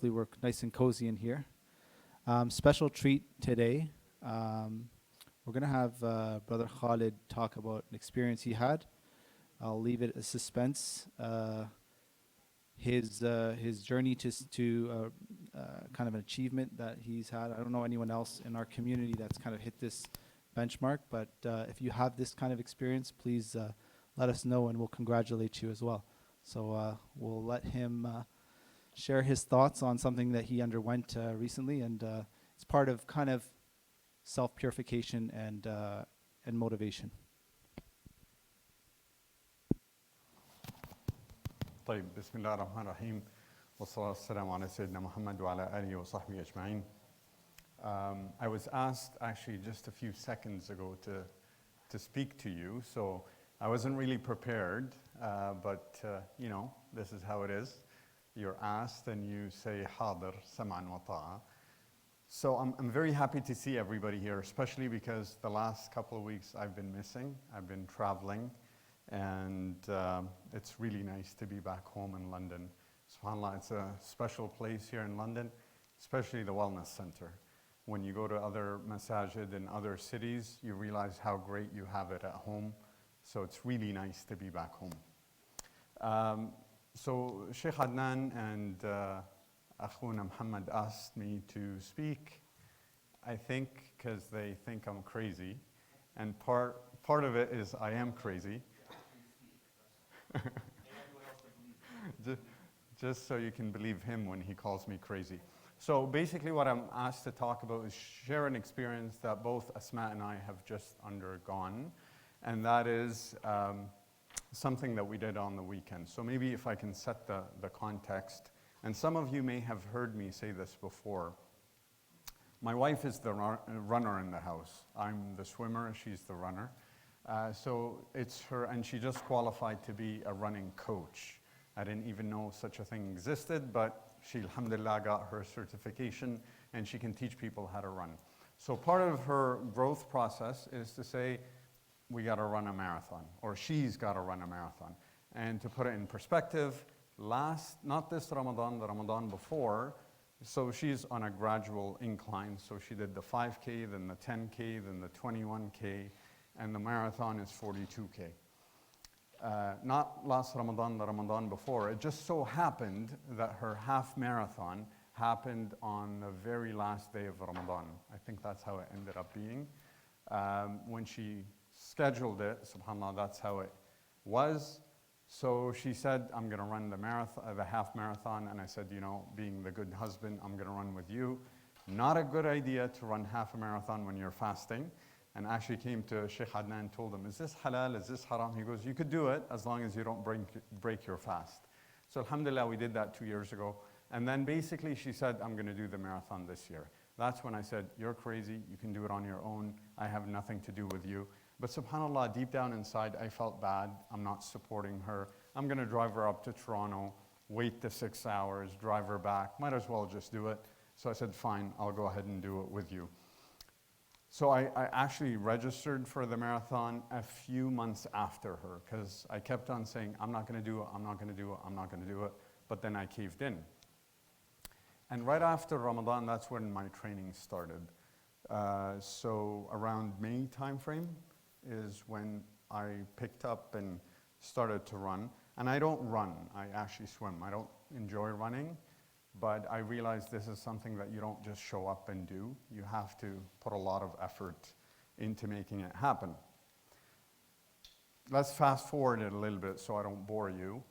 We're nice and cozy in here. Special treat today. We're going to have Brother Khalid talk about an experience he had. I'll leave it a suspense. His journey to kind of an achievement that he's had. I don't know anyone else in our community that's kind of hit this benchmark, but if you have this kind of experience, please let us know and we'll congratulate you as well. So we'll let him share his thoughts on something that he underwent recently, and it's part of kind of self-purification and motivation. طيب بسم الله الرحمن الرحيم والصلاة والسلام على سيدنا محمد وعلى آله وصحبه أجمعين. I was asked actually just a few seconds ago to speak to you, so I wasn't really prepared, but you know, this is how it is. You're asked and you say حاضر سمعا وطاعة. So I'm very happy to see everybody here, especially because the last couple of weeks I've been missing. I've been traveling, and it's really nice to be back home in London. SubhanAllah, it's a special place here in London, especially the Wellness Center. When you go to other masajid in other cities, you realize how great you have it at home. So it's really nice to be back home. So Sheikh Adnan and Akhuna Muhammad asked me to speak, I think because they think I'm crazy. And part of it is I am crazy. Just so you can believe him when he calls me crazy. So basically what I'm asked to talk about is share an experience that both Asma and I have just undergone. And that is something that we did on the weekend. So maybe if I can set the context. And some of you may have heard me say this before. My wife is the runner in the house. I'm the swimmer, she's the runner. So it's her, and she just qualified to be a running coach. I didn't even know such a thing existed, but she, alhamdulillah, got her certification, and she can teach people how to run. So part of her growth process is to say, we got to run a marathon, or she's got to run a marathon. And to put it in perspective, not this Ramadan, the Ramadan before, so she's on a gradual incline. So she did the 5K, then the 10K, then the 21K, and the marathon is 42K. Not last Ramadan, the Ramadan before. It just so happened that her half marathon happened on the very last day of Ramadan. I think that's how it ended up being. When she scheduled it, subhanAllah, that's how it was. So she said, I'm going to run the half marathon. And I said, you know, being the good husband, I'm going to run with you. Not a good idea to run half a marathon when you're fasting. And actually came to Sheikh Adnan and told him, is this halal, is this haram? He goes, you could do it as long as you don't break your fast. So alhamdulillah, we did that 2 years ago. And then basically she said, I'm going to do the marathon this year. That's when I said, you're crazy, you can do it on your own. I have nothing to do with you. But subhanAllah, deep down inside, I felt bad. I'm not supporting her. I'm going to drive her up to Toronto, wait the 6 hours, drive her back. Might as well just do it. So I said, fine, I'll go ahead and do it with you. So I actually registered for the marathon a few months after her, because I kept on saying, I'm not going to do it, I'm not going to do it, I'm not going to do it. But then I caved in. And right after Ramadan, that's when my training started. So around May timeframe is when I picked up and started to run. And I don't run, I actually swim. I don't enjoy running. But I realized this is something that you don't just show up and do. You have to put a lot of effort into making it happen. Let's fast forward it a little bit so I don't bore you.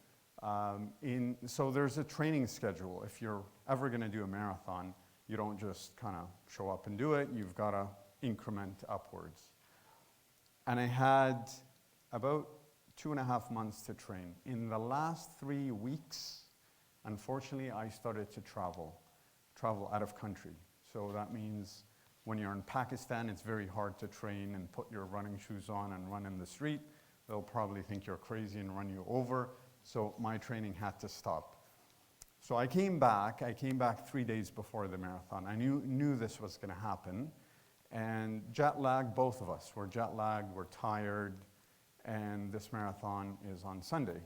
So there's a training schedule. If you're ever going to do a marathon, you don't just kind of show up and do it. You've got to increment upwards. And I had about 2.5 months to train. In the last 3 weeks, unfortunately, I started to travel out of country. So that means when you're in Pakistan, it's very hard to train and put your running shoes on and run in the street. They'll probably think you're crazy and run you over. So my training had to stop. So I came back 3 days before the marathon. I knew this was going to happen. And jet lag, both of us. We're jet lagged, we're tired, and this marathon is on Sunday.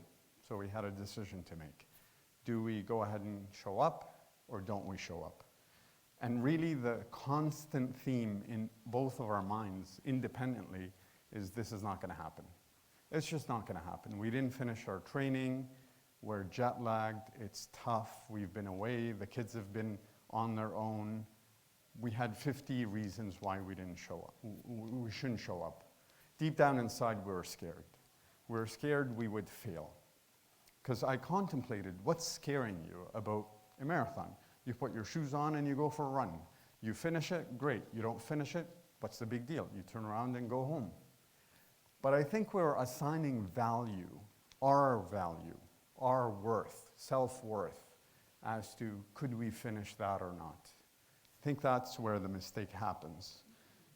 So we had a decision to make. Do we go ahead and show up or don't we show up? And really the constant theme in both of our minds independently is this is not going to happen. It's just not going to happen. We didn't finish our training. We're jet lagged. It's tough. We've been away. The kids have been on their own. We had 50 reasons why we didn't show up. We shouldn't show up. Deep down inside, we were scared. We were scared we would fail. Because I contemplated what's scaring you about a marathon. You put your shoes on and you go for a run. You finish it, great. You don't finish it, what's the big deal? You turn around and go home. But I think we're assigning value, our worth, self-worth, as to could we finish that or not. I think that's where the mistake happens.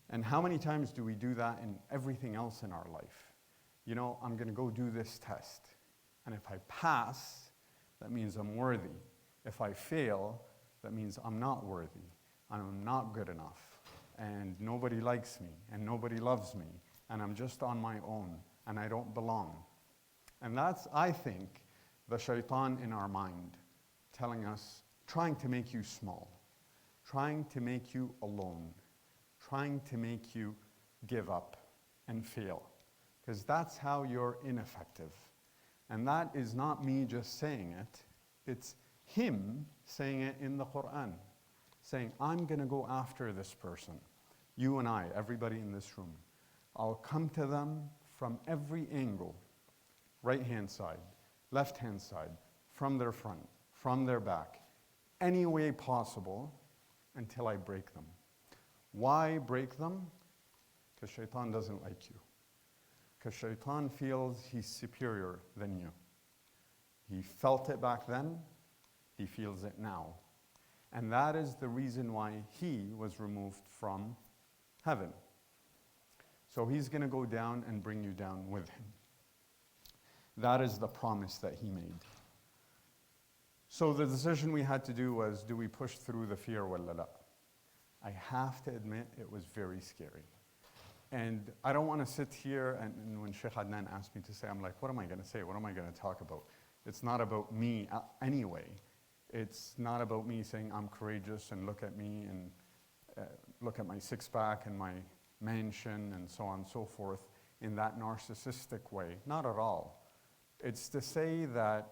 And how many times do we do that in everything else in our life? You know, I'm going to go do this test. And if I pass, that means I'm worthy. If I fail, that means I'm not worthy. I'm not good enough. And nobody likes me. And nobody loves me. And I'm just on my own. And I don't belong. And that's, I think, the shaitan in our mind telling us, trying to make you small. Trying to make you alone. Trying to make you give up and fail. Because that's how you're ineffective. And that is not me just saying it. It's him saying it in the Quran. Saying, I'm going to go after this person. You and I, everybody in this room. I'll come to them from every angle. Right-hand side, left-hand side, from their front, from their back. Any way possible until I break them. Why break them? Because shaitan doesn't like you. Because shaitan feels he's superior than you. He felt it back then, he feels it now. And that is the reason why he was removed from heaven. So he's going to go down and bring you down with him. That is the promise that he made. So the decision we had to do was, do we push through the fear wala la? I have to admit it was very scary. And I don't want to sit here and when Sheikh Adnan asked me to say, I'm like, what am I going to say? What am I going to talk about? It's not about me anyway. It's not about me saying I'm courageous and look at me and look at my six-pack and my mansion and so on and so forth in that narcissistic way. Not at all. It's to say that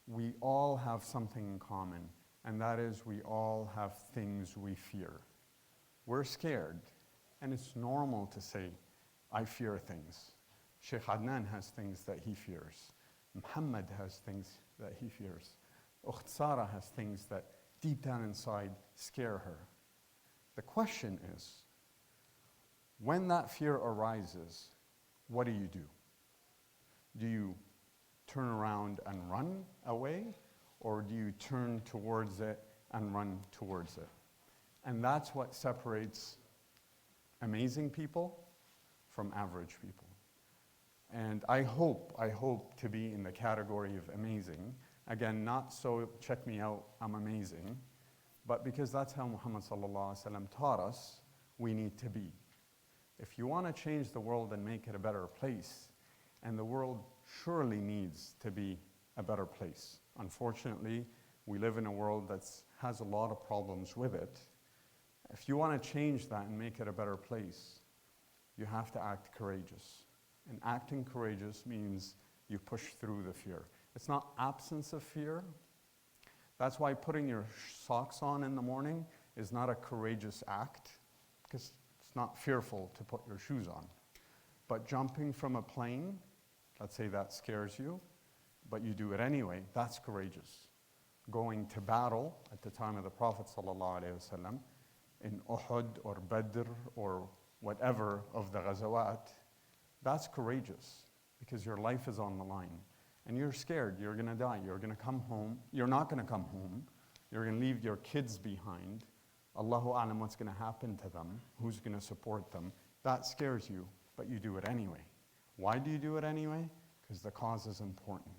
we all have something in common, and that is we all have things we fear. We're scared, and it's normal to say, I fear things. Sheikh Adnan has things that he fears. Muhammad has things that he fears. Ukht Sarah has things that deep down inside scare her. The question is, when that fear arises, what do? Do you turn around and run away, or do you turn towards it and run towards it? And that's what separates amazing people from average people. And I hope to be in the category of amazing. Again, not so check me out, I'm amazing, but because that's how Muhammad sallallahu alaihi wasallam taught us we need to be. If you want to change the world and make it a better place, and the world surely needs to be a better place. Unfortunately, we live in a world that has a lot of problems with it. If you want to change that and make it a better place, you have to act courageous. And acting courageous means you push through the fear. It's not absence of fear. That's why putting your socks on in the morning is not a courageous act, because it's not fearful to put your shoes on. But jumping from a plane, let's say that scares you, but you do it anyway, that's courageous. Going to battle at the time of the Prophet ﷺ in Uhud or Badr or whatever of the ghazawat, that's courageous because your life is on the line. And you're scared, you're going to die, you're going to come home, you're not going to come home, you're going to leave your kids behind. Allahu A'lam what's going to happen to them, who's going to support them. That scares you, but you do it anyway. Why do you do it anyway? Because the cause is important.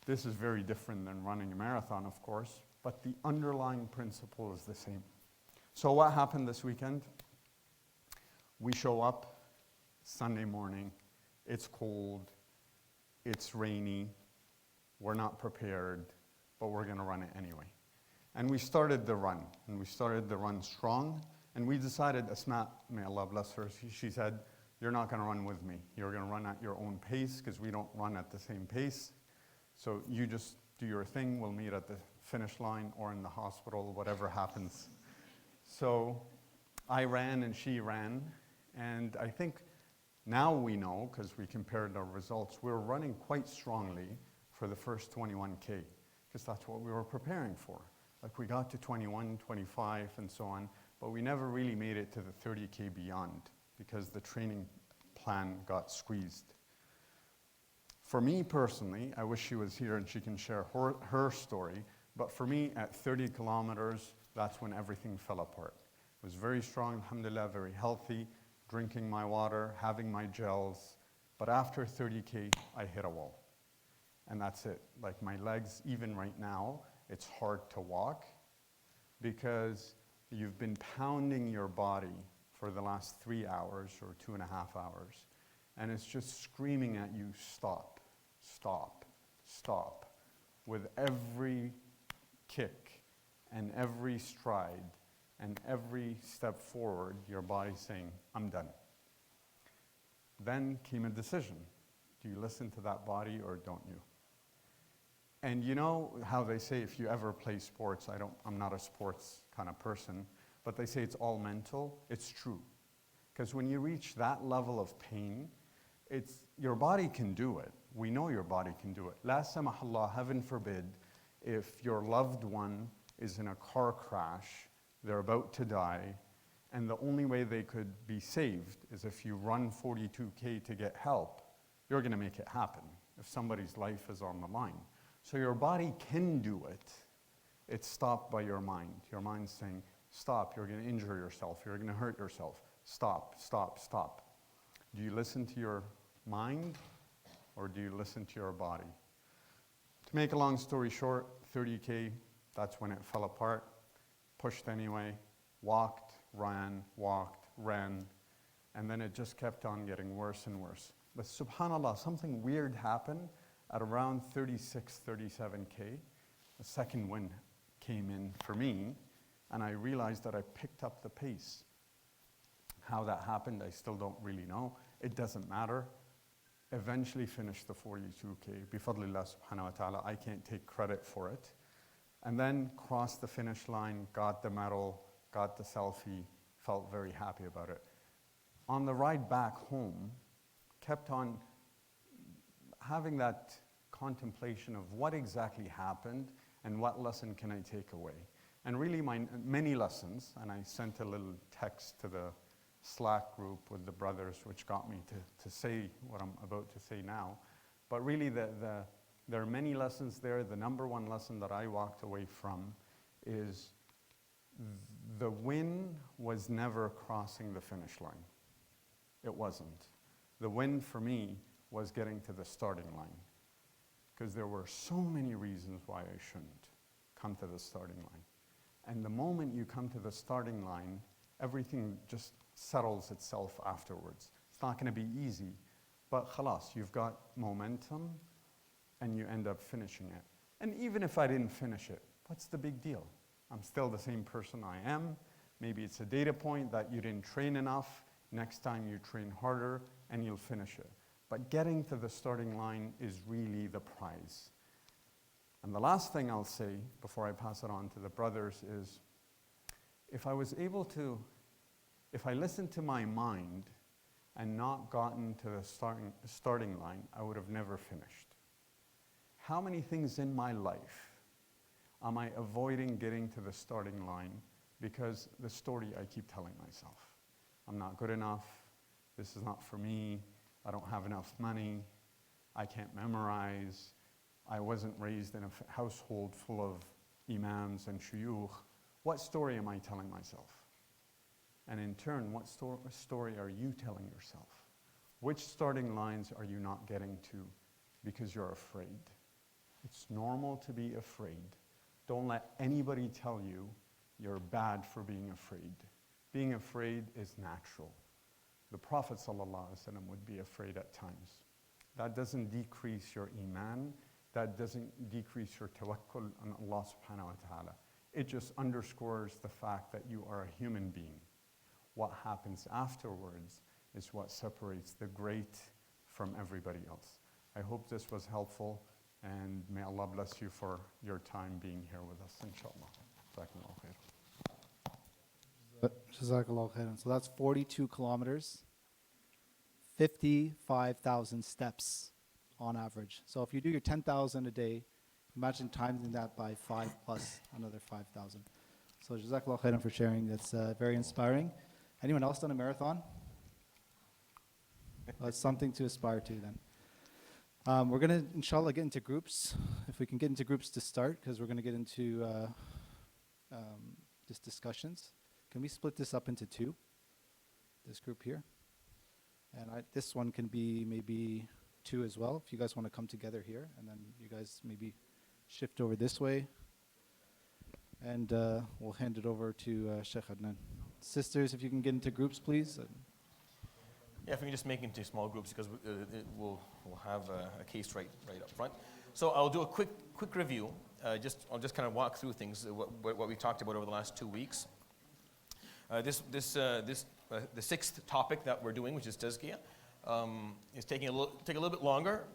This is very different than running a marathon, of course, but the underlying principle is the same. So what happened this weekend? We show up Sunday morning, it's cold, it's rainy, we're not prepared, but we're going to run it anyway. And we started the run, and we started the run strong. And we decided, Asma, may Allah bless her, she said, you're not going to run with me. You're going to run at your own pace because we don't run at the same pace. So you just do your thing. We'll meet at the finish line or in the hospital, whatever happens. So I ran and she ran. And I think now we know, because we compared our results, we were running quite strongly for the first 21K, because that's what we were preparing for. Like we got to 21, 25, and so on, but we never really made it to the 30K beyond, because the training plan got squeezed. For me personally, I wish she was here and she can share her story, but for me at 30 kilometers, that's when everything fell apart. It was very strong, alhamdulillah, very healthy, drinking my water, having my gels, but after 30K, I hit a wall. And that's it. Like my legs, even right now, it's hard to walk because you've been pounding your body for the last 3 hours or 2.5 hours, and it's just screaming at you, stop, stop, stop. With every kick and every stride and every step forward, your body's saying, I'm done. Then came a decision. Do you listen to that body or don't you? And you know how they say if you ever play sports, I'm not a sports kind of person, but they say it's all mental. It's true. Because when you reach that level of pain, your body can do it. We know your body can do it. La samahallah, heaven forbid, if your loved one is in a car crash, they're about to die, and the only way they could be saved is if you run 42K to get help, you're going to make it happen if somebody's life is on the line. So your body can do it. It's stopped by your mind. Your mind's saying, stop, you're going to injure yourself, you're going to hurt yourself. Stop, stop, stop. Do you listen to your mind or do you listen to your body? To make a long story short, 30K, that's when it fell apart. Pushed anyway, walked, ran, and then it just kept on getting worse and worse. But subhanAllah, something weird happened at around 36, 37K. A second wind came in for me, and I realized that I picked up the pace. How that happened, I still don't really know. It doesn't matter. Eventually finished the 42K. Bifadlillah subhanahu wa ta'ala, I can't take credit for it. And then crossed the finish line, got the medal, got the selfie, felt very happy about it. On the ride back home, kept on having that contemplation of what exactly happened and what lesson can I take away. And really many lessons, and I sent a little text to the Slack group with the brothers, which got me to say what I'm about to say now. But really there are many lessons there. The number one lesson that I walked away from is the win was never crossing the finish line. It wasn't. The win for me was getting to the starting line, because there were so many reasons why I shouldn't come to the starting line. And the moment you come to the starting line, everything just settles itself afterwards. It's not going to be easy, but khalas, you've got momentum and you end up finishing it. And even if I didn't finish it, what's the big deal? I'm still the same person I am. Maybe it's a data point that you didn't train enough. Next time you train harder and you'll finish it. But getting to the starting line is really the prize. And the last thing I'll say before I pass it on to the brothers is, if I listened to my mind and not gotten to the starting line, I would have never finished. How many things in my life am I avoiding getting to the starting line because the story I keep telling myself? I'm not good enough, this is not for me, I don't have enough money, I can't memorize, I wasn't raised in a household full of imams and shuyukh. What story am I telling myself? And in turn, what story are you telling yourself? Which starting lines are you not getting to because you're afraid? It's normal to be afraid. Don't let anybody tell you you're bad for being afraid. Being afraid is natural. The Prophet ﷺ would be afraid at times. That doesn't decrease your iman. That doesn't decrease your tawakkul on Allah subhanahu wa ta'ala. It just underscores the fact that you are a human being. What happens afterwards is what separates the great from everybody else. I hope this was helpful, and may Allah bless you for your time being here with us, inshallah. Jazakumullah khair. Jazakallah khairan. So that's 42 kilometers, 55,000 steps on average. So if you do your 10,000 a day, imagine timing that by 5 plus another 5,000. So Jazakallah khairan for sharing. That's very inspiring. Anyone else done a marathon? Well, it's something to aspire to then. We're going to, inshallah, get into groups. If we can get into groups to start, because we're going to get into just discussions. Can we split this up into two? This group here. And this one can be maybe two as well, if you guys want to come together here. And then you guys maybe shift over this way. And we'll hand it over to Sheikh Adnan. Sisters, if you can get into groups, please. Yeah, if we can just make it into small groups, because we'll have a case right up front. So I'll do a quick review. I'll just kind of walk through things, what we talked about over the last 2 weeks. The sixth topic that we're doing, which is Tazkiyah, is take a little bit longer,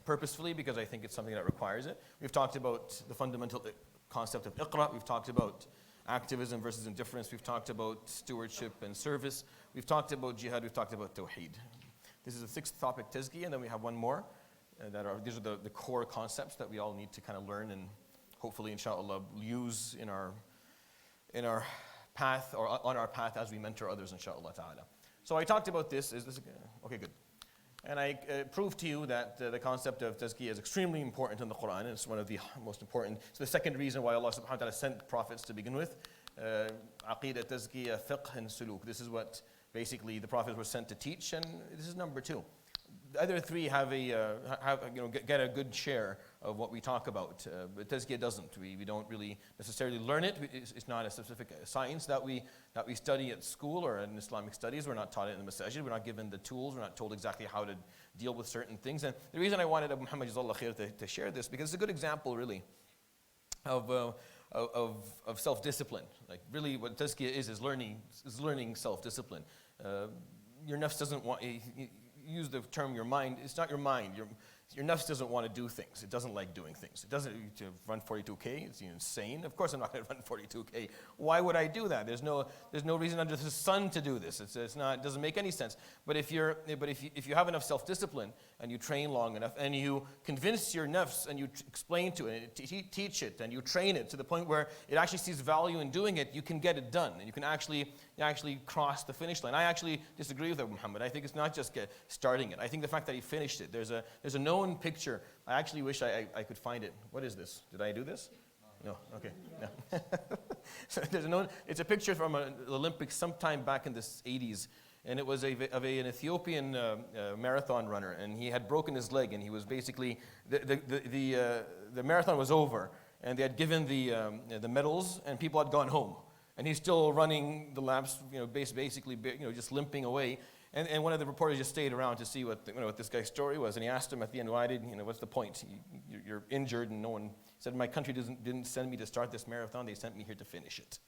purposefully, because I think it's something that requires it. We've talked about the fundamental concept of Iqra. We've talked about activism versus indifference. We've talked about stewardship and service. We've talked about jihad. We've talked about tawheed. This is the sixth topic, Tazkiyah, and then we have one more. These are the core concepts that we all need to kind of learn and hopefully, inshallah, use in our path, or on our path as we mentor others, inshallah ta'ala. So I talked about this. Is this okay? Good. And I proved to you that the concept of Tazkiyah is extremely important in the Quran, and it's one of the most important. It's the second reason why Allah subhanahu wa ta'ala sent prophets to begin with. Aqidah, Tazkiyah, fiqh, and suluk. This is what basically the prophets were sent to teach, and this is number two. The other three get a good share of what we talk about, but Tazkiyah doesn't. We don't really necessarily learn it. It's not a specific science that we study at school or in Islamic studies. We're not taught it in the masajid. We're not given the tools. We're not told exactly how to deal with certain things. And the reason I wanted Abu Muhammad Jazakallah khair to share this, because it's a good example, really, of self-discipline. Like, really, what Tazkiyah is learning self-discipline. Your nafs doesn't want. Use the term your mind. It's not your mind. Your nafs doesn't want to do things. It doesn't like doing things. It doesn't to run 42K. It's insane. Of course, I'm not going to run 42K. Why would I do that? There's no reason under the sun to do this. It's not. It doesn't make any sense. But if you have enough self-discipline and you train long enough and you convince your nafs and you explain to it, teach it, and you train it to the point where it actually sees value in doing it, you can get it done, and you can actually cross the finish line. I actually disagree with Abu Muhammad. I think it's not just starting it. I think the fact that he finished it. There's a known picture. I actually wish I could find it. What is this? Did I do this? No. Okay. No. So it's a picture from an Olympics sometime back in the 80s, and it was of an Ethiopian marathon runner, and he had broken his leg, and he was basically the marathon was over, and they had given the medals, and people had gone home, and he's still running the laps, basically, just limping away. And one of the reporters just stayed around to see what this guy's story was, and he asked him at the end, what's the point? You're injured, and no one said, my country didn't send me to start this marathon, they sent me here to finish it.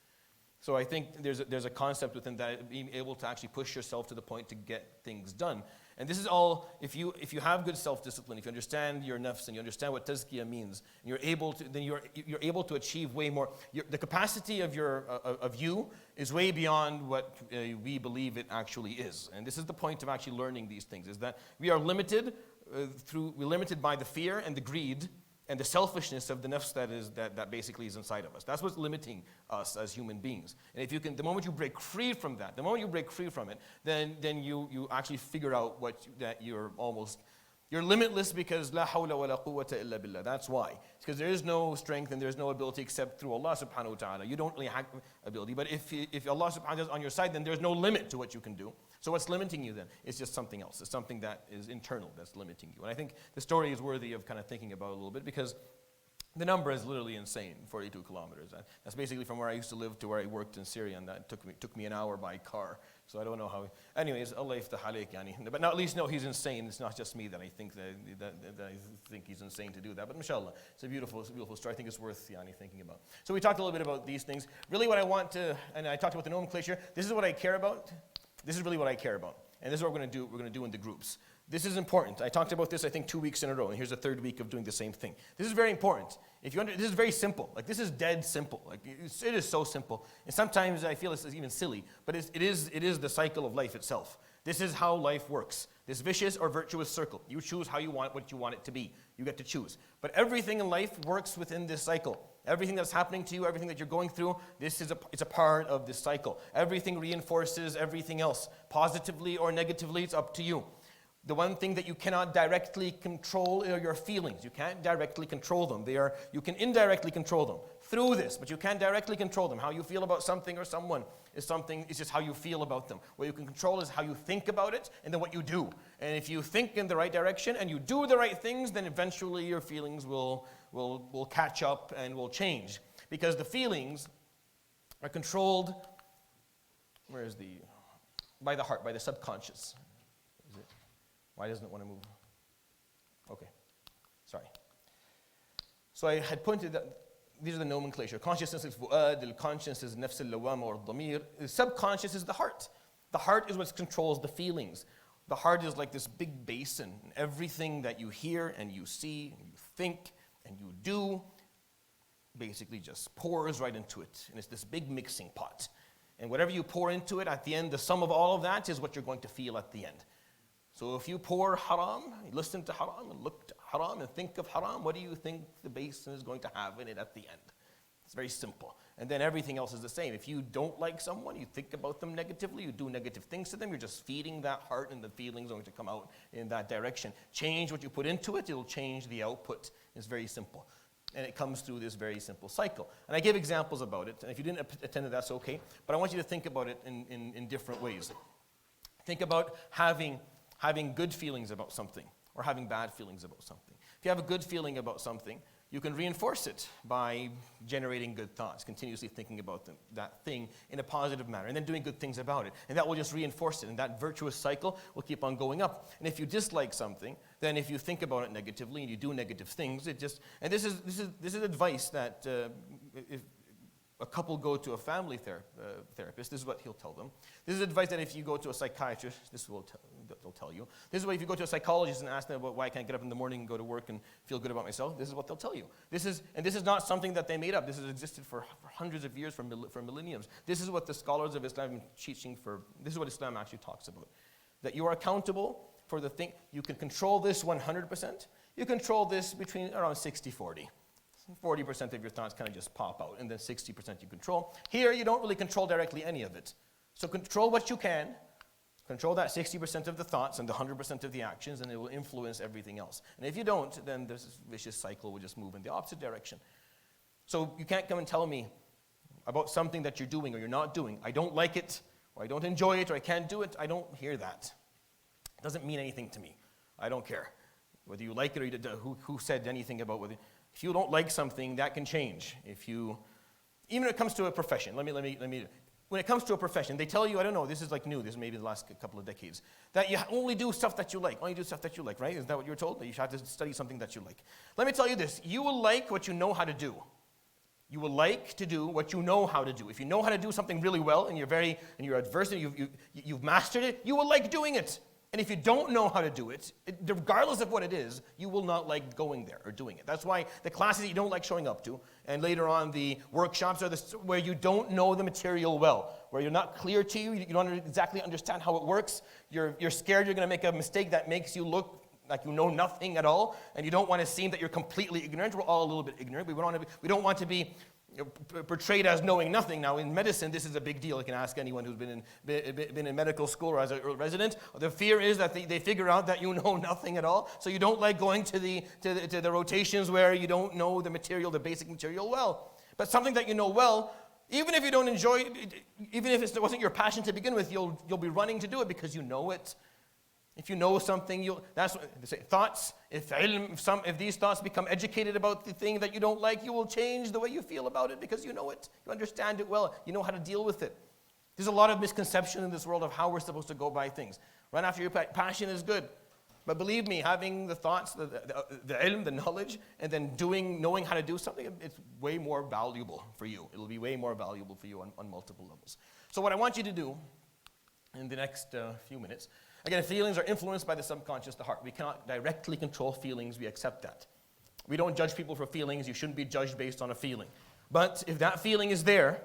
So I think there's a concept within that, being able to actually push yourself to the point to get things done. And this is all, if you have good self-discipline, if you understand your nafs and you understand what tazkiyah means, and you're able to achieve way more. The capacity of you is way beyond what we believe it actually is. And this is the point of actually learning these things, is that we are limited we're limited by the fear and the greed and the selfishness of the nafs that basically is inside of us. That's what's limiting us as human beings. And the moment you break free from that, the moment you break free from it, then you actually figure out that you're limitless, because la hawla wa la quwwata illa billah. That's why. It's because there is no strength and there's no ability except through Allah subhanahu wa ta'ala. You don't really have ability. But if Allah subhanahu wa ta'ala is on your side, then there's no limit to what you can do. So what's limiting you then? It's just something else. It's something that is internal that's limiting you. And I think the story is worthy of kind of thinking about a little bit, because the number is literally insane, 42 kilometers. That's basically from where I used to live to where I worked in Syria, and that took me an hour by car So I don't know how. Anyways, Allah yaftah alayk, yani. But now at least know he's insane. It's not just me that I think that I think he's insane to do that. But mashallah, it's a beautiful story. I think it's worth thinking about. So we talked a little bit about these things. Really, what I want to, and I talked about the nomenclature. This is what I care about. This is really what I care about, and this is what we're going to do. We're going to do in the groups. This is important. I talked about this, I think, 2 weeks in a row, and here's the third week of doing the same thing. This is very important. This is very simple. Like, this is dead simple. Like, it is so simple. And sometimes I feel it's even silly, but it is the cycle of life itself. This is how life works. This vicious or virtuous circle. You choose how you want what you want it to be. You get to choose. But everything in life works within this cycle. Everything that's happening to you, everything that you're going through, it's a part of this cycle. Everything reinforces everything else. Positively or negatively, it's up to you. The one thing that you cannot directly control are your feelings. You can't directly control them. You can indirectly control them through this, but you can't directly control them. How you feel about something or someone is just how you feel about them. What you can control is how you think about it and then what you do. And if you think in the right direction and you do the right things, then eventually your feelings will catch up and will change. Because the feelings are controlled, by the heart, by the subconscious. Why doesn't it want to move? Okay, sorry. So I had pointed that these are the nomenclature. Consciousness is fu'ad, al-conscious is nafs al-lawama or damir. The subconscious is the heart. The heart is what controls the feelings. The heart is like this big basin. And everything that you hear and you see and you think and you do basically just pours right into it. And it's this big mixing pot. And whatever you pour into it, at the end, the sum of all of that is what you're going to feel at the end. So if you pour haram, you listen to haram and look to haram and think of haram, what do you think the basin is going to have in it at the end? It's very simple. And then everything else is the same. If you don't like someone, you think about them negatively, you do negative things to them, you're just feeding that heart and the feelings are going to come out in that direction. Change what you put into it, it'll change the output. It's very simple. And it comes through this very simple cycle. And I give examples about it. And if you didn't attend it, that's okay. But I want you to think about it in different ways. Think about having good feelings about something or having bad feelings about something. If you have a good feeling about something, you can reinforce it by generating good thoughts, continuously thinking about that thing in a positive manner, and then doing good things about it. And that will just reinforce it, and that virtuous cycle will keep on going up. And if you dislike something, then if you think about it negatively and you do negative things, and this is advice that if a couple go to a family therapist, this is what he'll tell them. This is advice that if you go to a psychiatrist, this is what they'll tell you. This is why if you go to a psychologist and ask them about why I can't get up in the morning and go to work and feel good about myself, this is what they'll tell you. This is not something that they made up. This has existed for hundreds of years, for millenniums. This is what the scholars of Islam have been teaching this is what Islam actually talks about. That you are accountable for the thing. You can control this 100%. You control this between around 60-40. 40% of your thoughts kind of just pop out, and then 60% you control. Here, you don't really control directly any of it. So control what you can. Control that 60% of the thoughts and the 100% of the actions, and it will influence everything else. And if you don't, then this vicious cycle will just move in the opposite direction. So you can't come and tell me about something that you're doing or you're not doing. I don't like it, or I don't enjoy it, or I can't do it. I don't hear that. It doesn't mean anything to me. I don't care. Whether you like it or you did, who said anything about whether... If you don't like something, that can change. Even when it comes to a profession, when it comes to a profession, they tell you, I don't know, this is like new, this is maybe the last couple of decades, that you only do stuff that you like, right? Isn't that what you're told? That you have to study something that you like. Let me tell you this, you will like what you know how to do. You will like to do what you know how to do. If you know how to do something really well and you're adverse and you've mastered it, you will like doing it. And if you don't know how to do it, regardless of what it is, you will not like going there or doing it. That's why the classes that you don't like showing up to, and later on the workshops are where you don't know the material well, where you're not clear to you, you don't exactly understand how it works, you're scared you're going to make a mistake that makes you look like you know nothing at all, and you don't want to seem that you're completely ignorant. We're all a little bit ignorant. We don't want to be portrayed as knowing nothing. Now, in medicine, this is a big deal. You can ask anyone who's been in medical school or as a resident. The fear is that they figure out that you know nothing at all. So you don't like going to the rotations where you don't know the material, the basic material well. But something that you know well, even if you don't enjoy it, even if it wasn't your passion to begin with, you'll be running to do it because you know it. If you know something, that's what they say. Thoughts, if these thoughts become educated about the thing that you don't like, you will change the way you feel about it because you know it. You understand it well. You know how to deal with it. There's a lot of misconception in this world of how we're supposed to go by things. Run after your passion is good. But believe me, having the thoughts, the ilm, the knowledge, and then knowing how to do something, it's way more valuable for you. It'll be way more valuable for you on multiple levels. So what I want you to do in the next few minutes, again, feelings are influenced by the subconscious, the heart. We cannot directly control feelings. We accept that. We don't judge people for feelings. You shouldn't be judged based on a feeling. But if that feeling is there,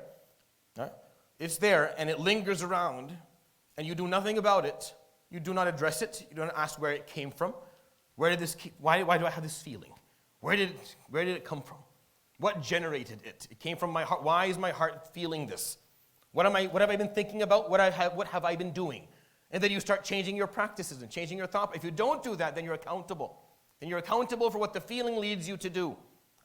it's there and it lingers around and you do nothing about it, you do not address it, you don't ask where it came from, why do I have this feeling? Where did it come from? What generated it? It came from my heart. Why is my heart feeling this? What have I been thinking about? What have I been doing? And then you start changing your practices and changing your thought. If you don't do that, then you're accountable. Then you're accountable for what the feeling leads you to do.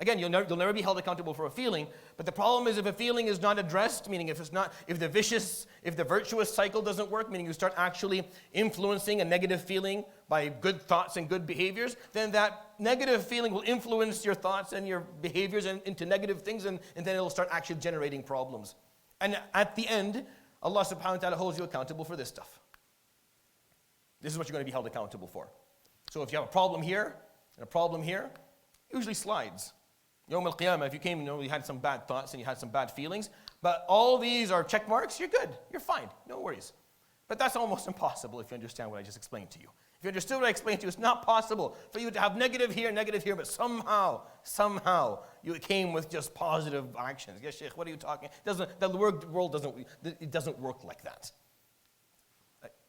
Again, you'll never be held accountable for a feeling, but the problem is if a feeling is not addressed, meaning if the virtuous cycle doesn't work, meaning you start actually influencing a negative feeling by good thoughts and good behaviors, then that negative feeling will influence your thoughts and your behaviors into negative things, and then it'll start actually generating problems. And at the end, Allah subhanahu wa ta'ala holds you accountable for this stuff. This is what you're going to be held accountable for. So if you have a problem here and a problem here, usually slides. Yawm al-Qiyamah, if you came and you had some bad thoughts and you had some bad feelings, but all these are check marks, you're good, you're fine, no worries. But that's almost impossible if you understand what I just explained to you. If you understood what I explained to you, it's not possible for you to have negative here, but somehow you came with just positive actions. Yes, Sheikh, what are you talking? The world doesn't work like that.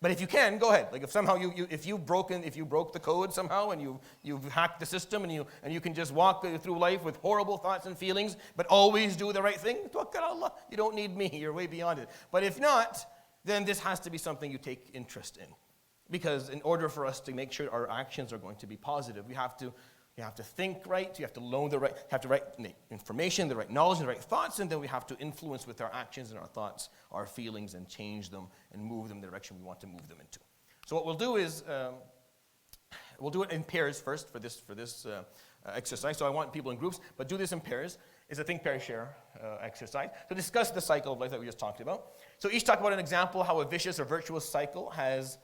But if you can, go ahead. Like if somehow if you broke the code somehow and you've hacked the system and you can just walk through life with horrible thoughts and feelings, but always do the right thing, tawakkal ala Allah. You don't need me. You're way beyond it. But if not, then this has to be something you take interest in, because in order for us to make sure our actions are going to be positive, you have to think right, you have to learn the right information, the right knowledge, and the right thoughts, and then we have to influence with our actions and our thoughts, our feelings, and change them and move them in the direction we want to move them into. So what we'll do is, we'll do it in pairs first for this exercise. So I want people in groups, but do this in pairs. It's a think, pair, share exercise. To discuss the cycle of life that we just talked about. So each talk about an example how a vicious or virtuous cycle has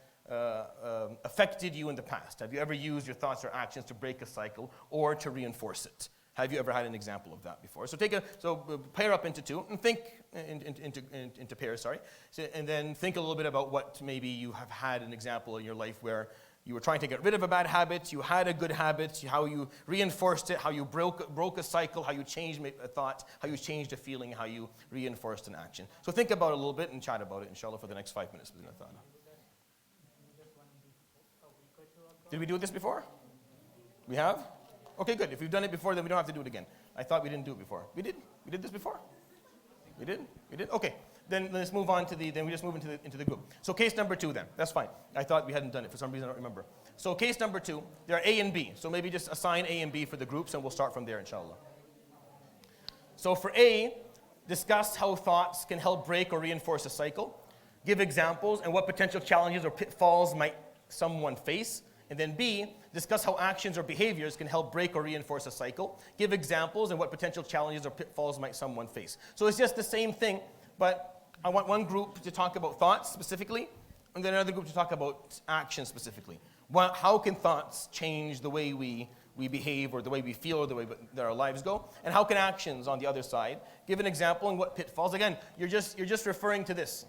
affected you in the past. Have you ever used your thoughts or actions to break a cycle or to reinforce it? Have you ever had an example of that before? So pair up into two and think into pairs, sorry. So, and then think a little bit about what maybe you have had an example in your life where you were trying to get rid of a bad habit, you had a good habit, how you reinforced it, how you broke a cycle, how you changed a thought, how you changed a feeling, how you reinforced an action. So think about it a little bit and chat about it, inshallah, for the next 5 minutes. Did we do this before? We have? Okay, good. If we've done it before, then we don't have to do it again. I thought we didn't do it before. We did? We did this before? We did? We did? Okay. Then let's move on then we just move into the group. So case number 2 then. That's fine. I thought we hadn't done it. For some reason, I don't remember. So case number 2, there are A and B. So maybe just assign A and B for the groups, and we'll start from there, inshallah. So for A, discuss how thoughts can help break or reinforce a cycle. Give examples and what potential challenges or pitfalls might someone face. And then B, discuss how actions or behaviors can help break or reinforce a cycle. Give examples and what potential challenges or pitfalls might someone face. So it's just the same thing, but I want one group to talk about thoughts specifically, and then another group to talk about actions specifically. How can thoughts change the way we behave or the way we feel or the way that our lives go? And how can actions on the other side give an example and what pitfalls? Again, you're just referring to this.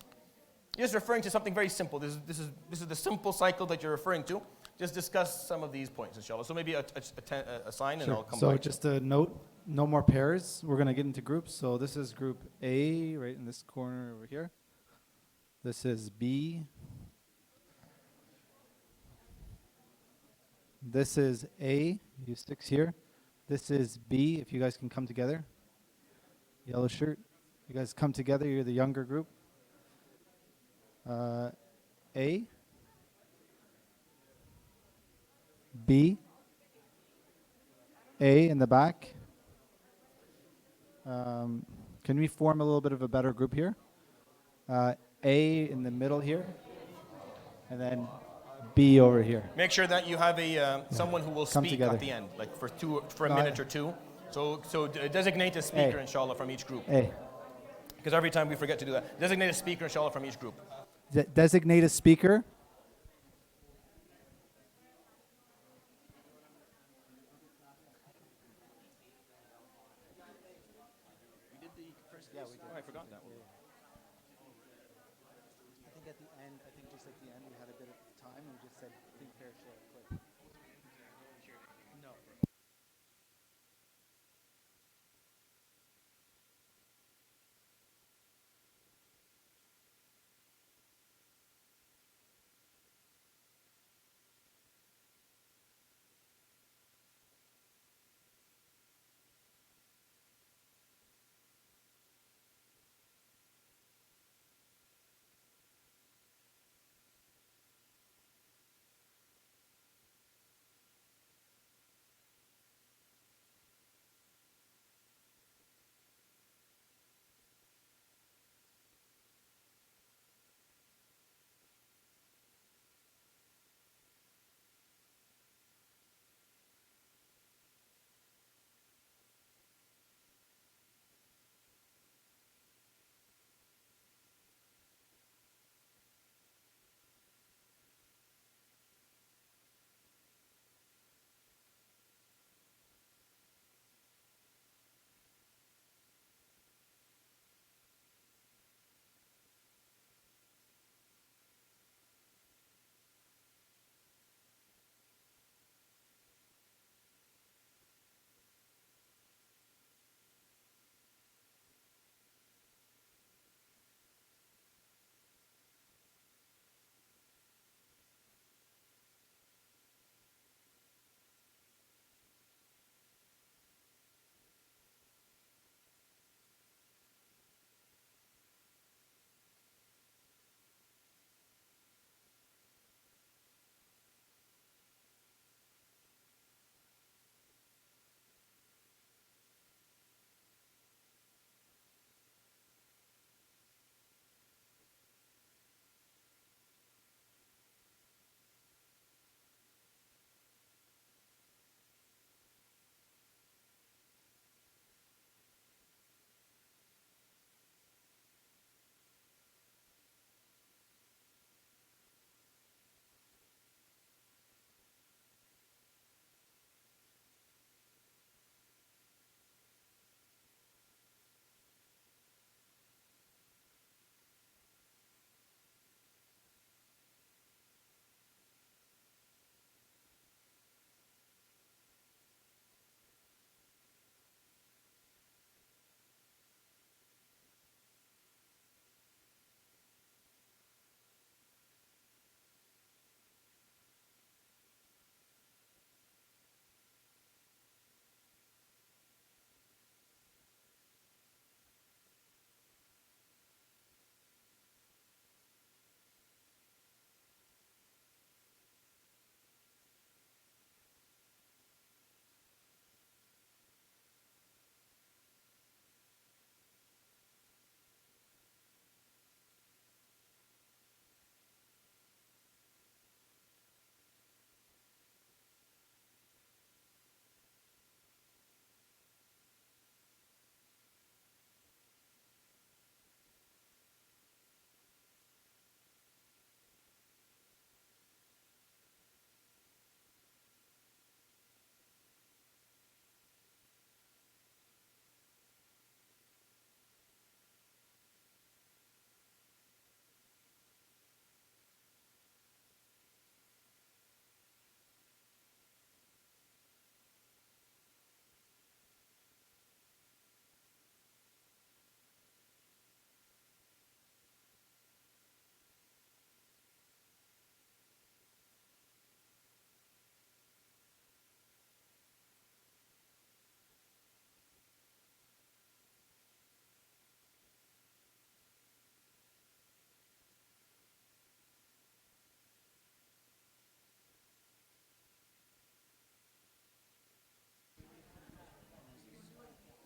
You're just referring to something very simple. This is the simple cycle that you're referring to. Just discuss some of these points, inshallah. So maybe a sign, and I'll come back. So just a note, no more pairs. We're going to get into groups. So this is group A, right in this corner over here. This is B. This is A, you 6 here. This is B, if you guys can come together. Yellow shirt. You guys come together, you're the younger group. A. B, A in the back. Can we form a little bit of a better group here? A in the middle here, and then B over here. Make sure that you have someone who will Come speak together. at the end, like for a minute or two. So designate a speaker, inshallah, from each group. A. Because every time we forget to do that. Designate a speaker, inshallah, from each group. Designate a speaker. We did the first. Yeah, we did. Oh, I forgot that one. I think at the end, just at the end, we had a bit of time and we just said, think, fair, share, click. No.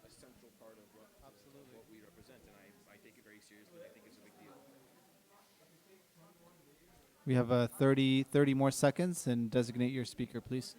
A central part of what we represent, and I take it very seriously. I think it's a big deal. We have 30 more seconds and designate your speaker, please.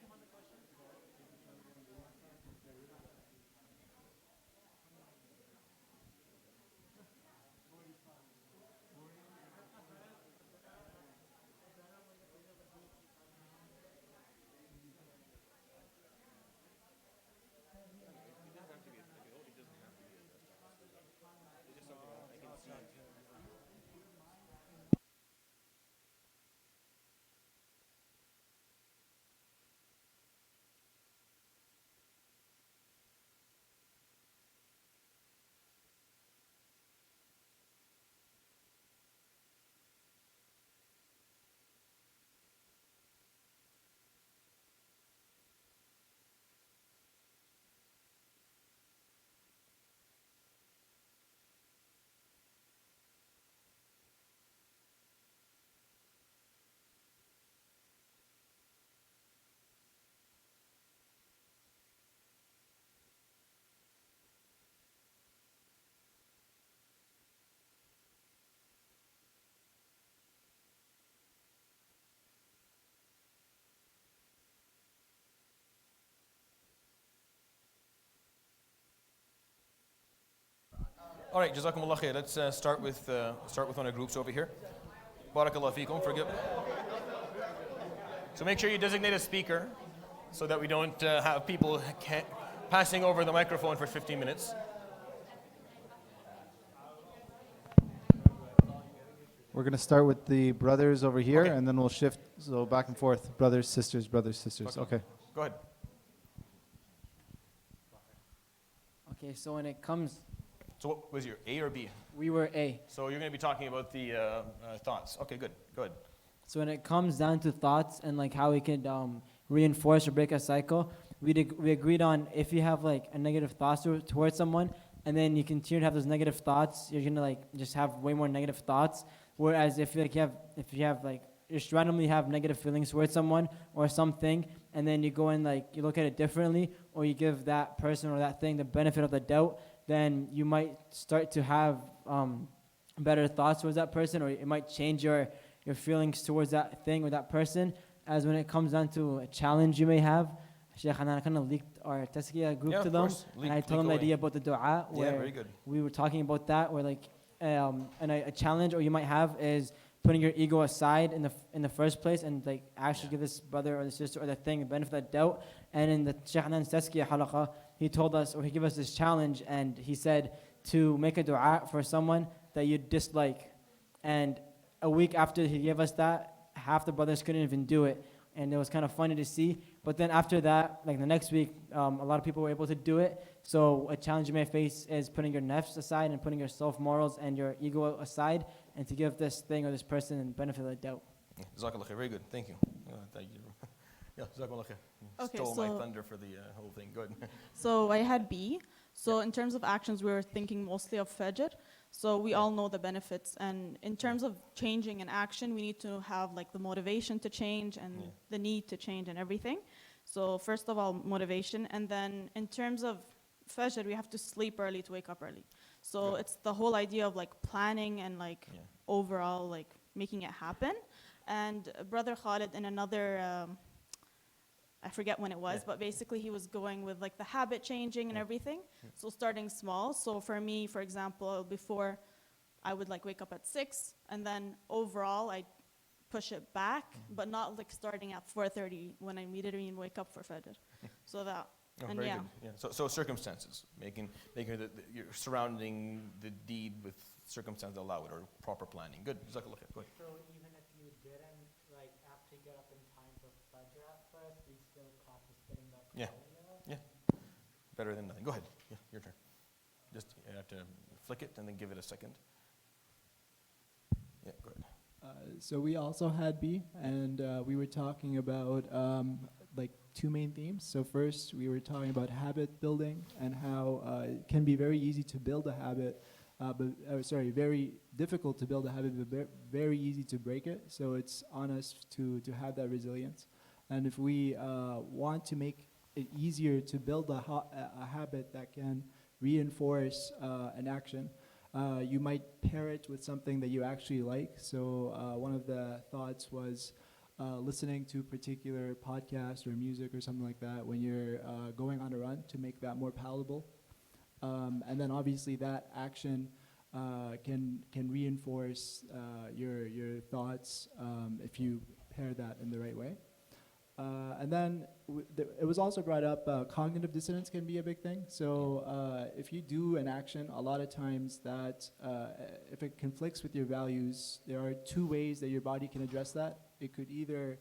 All right, Jazakumullah khair. Let's start with one of the groups over here. Barakallah feekum. So make sure you designate a speaker so that we don't have people passing over the microphone for 15 minutes. We're going to start with the brothers over here, Okay. and then we'll shift, so back and forth. Brothers, sisters, brothers, sisters. Okay. Go ahead. Okay, so when it comes, So what was your A or B? we were A. So you're going to be talking about the thoughts. Okay, good. Go ahead. So when it comes down to thoughts and like how we could reinforce or break a cycle, we agreed on if you have like a negative thought towards someone, and then you continue to have those negative thoughts, you're gonna like just have way more negative thoughts. Whereas if you have like you just randomly have negative feelings towards someone or something, and then you go and like you look at it differently, or you give that person or that thing the benefit of the doubt, then you might start to have better thoughts towards that person, or it might change your feelings towards that thing or that person. As when it comes down to a challenge you may have, Sheikh, and I kind of leaked our Tazkiyah group Yeah, to of them, course. and I Leak told them the away. idea about the dua, Yeah, where very good. we were talking about that, where like, and a challenge or you might have is putting your ego aside in the first place, and like actually give this brother or the sister or the thing the benefit of the doubt. And in the Sheikh Hanan's Tazkiyah halaqa, he told us, or he gave us this challenge, and he said to make a dua for someone that you dislike. And a week after he gave us that, half the brothers couldn't even do it, and it was kind of funny to see. But then after that, like the next week, a lot of people were able to do it. So a challenge you may face is putting your nafs aside and putting your self-morals and your ego aside, and to give this thing or this person the benefit of the doubt. Jazakallah khair. Very good. Thank you. Thank you. Yeah, Jazakallah khair. Okay, Stole my so- thunder for the whole thing. Good. So I had B. So in terms of actions, we were thinking mostly of Fajr. So we all know the benefits. And in terms of changing an action, we need to have like the motivation to change and Yeah. the need to change and everything. So first of all, motivation. And then in terms of Fajr, we have to sleep early to wake up early. So Yeah. it's the whole idea of like planning and like Yeah. overall like making it happen. And Brother Khalid in another, I forget when it was, Yeah. but basically he was going with like the habit changing and Yeah. everything. So starting small. So for me, for example, before I would like wake up at 6, and then overall I push it back, but not like starting at 4:30 when I immediately wake up for Fajr. So that, Oh, and very yeah. good. Yeah. So circumstances, making you're surrounding the deed with circumstances that allow it, or proper planning. Good. Jazakallah khair. Go ahead. So even if you didn't like actually get up in time for Fajr at first, we still practice getting up Yeah. earlier? Better than nothing. Go ahead. Yeah, your turn. Just you have to flick it and then give it a second. Yeah, go ahead. So we also had B, and we were talking about like two main themes. So first, we were talking about habit building and how it can be very easy to build a habit, very difficult to build a habit, but very easy to break it. So it's on us to have that resilience. And if we want to make it easier to build a habit that can reinforce an action, you might pair it with something that you actually like. So one of the thoughts was listening to particular podcasts or music or something like that when you're going on a run to make that more palatable. And then obviously that action can reinforce your thoughts if you pair that in the right way. And then it was also brought up, cognitive dissonance can be a big thing. So if you do an action, a lot of times that if it conflicts with your values, there are two ways that your body can address that. It could either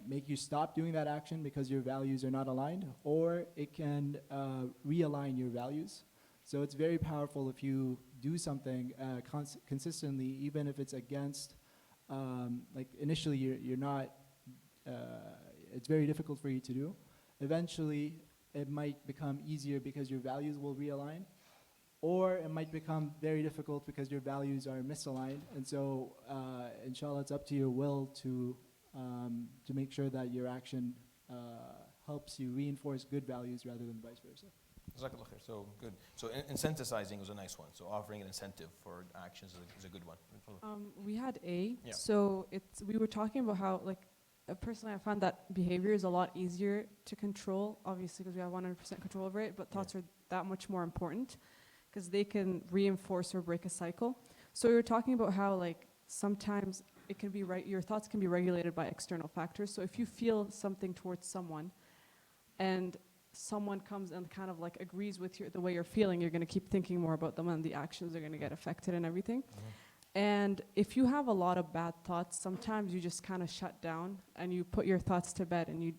make you stop doing that action because your values are not aligned, or it can realign your values. So it's very powerful if you do something consistently, even if it's against, like initially you're not, it's very difficult for you to do. Eventually, it might become easier because your values will realign, or it might become very difficult because your values are misaligned. And so, inshallah, it's up to your will to make sure that your action helps you reinforce good values rather than vice versa. Jazakallah khair. So good. So incentivizing was a nice one. So offering an incentive for actions is a good one. We had A. Yeah. So we were talking about how personally I found that behavior is a lot easier to control, obviously because we have 100% control over it, but thoughts are that much more important. because they can reinforce or break a cycle. So we were talking about how like sometimes it can be right, your thoughts can be regulated by external factors. So if you feel something towards someone and someone comes and kind of like agrees with the way you're feeling, you're going to keep thinking more about them and the actions are going to get affected and everything. And if you have a lot of bad thoughts, sometimes you just kind of shut down and you put your thoughts to bed, and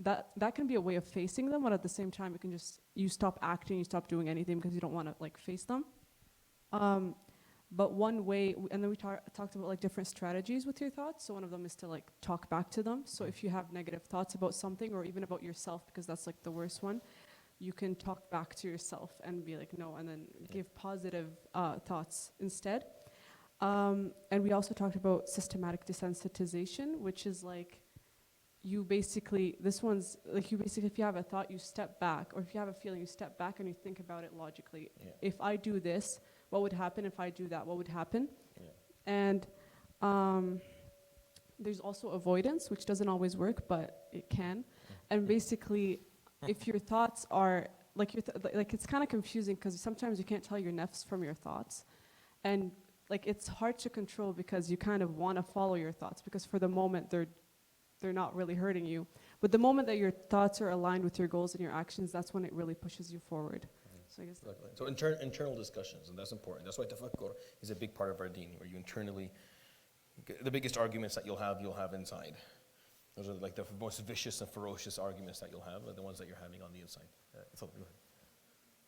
that can be a way of facing them, but at the same time you stop acting, you stop doing anything because you don't want to like face them. But one way, and then we talked about like different strategies with your thoughts. So one of them is to like talk back to them. So if you have negative thoughts about something or even about yourself, because that's like the worst one, you can talk back to yourself and be like, no, and then give positive thoughts instead. And we also talked about systematic desensitization, which is like, you basically, this one's like, if you have a thought, you step back, or if you have a feeling, you step back and you think about it logically. Yeah. If I do this, what would happen? If I do that, what would happen? Yeah. And there's also avoidance, which doesn't always work, but it can. And basically, if your thoughts are, like, it's kind of confusing because sometimes you can't tell your nafs from your thoughts. And like, it's hard to control because you kind of want to follow your thoughts because for the moment, they're not really hurting you. But the moment that your thoughts are aligned with your goals and your actions, that's when it really pushes you forward. So I guess So internal discussions, and that's important. That's why tafakkur is a big part of our deen, where you internally, the biggest arguments that you'll have inside. Those are like the most vicious and ferocious arguments that you'll have, are the ones that you're having on the inside. So go ahead.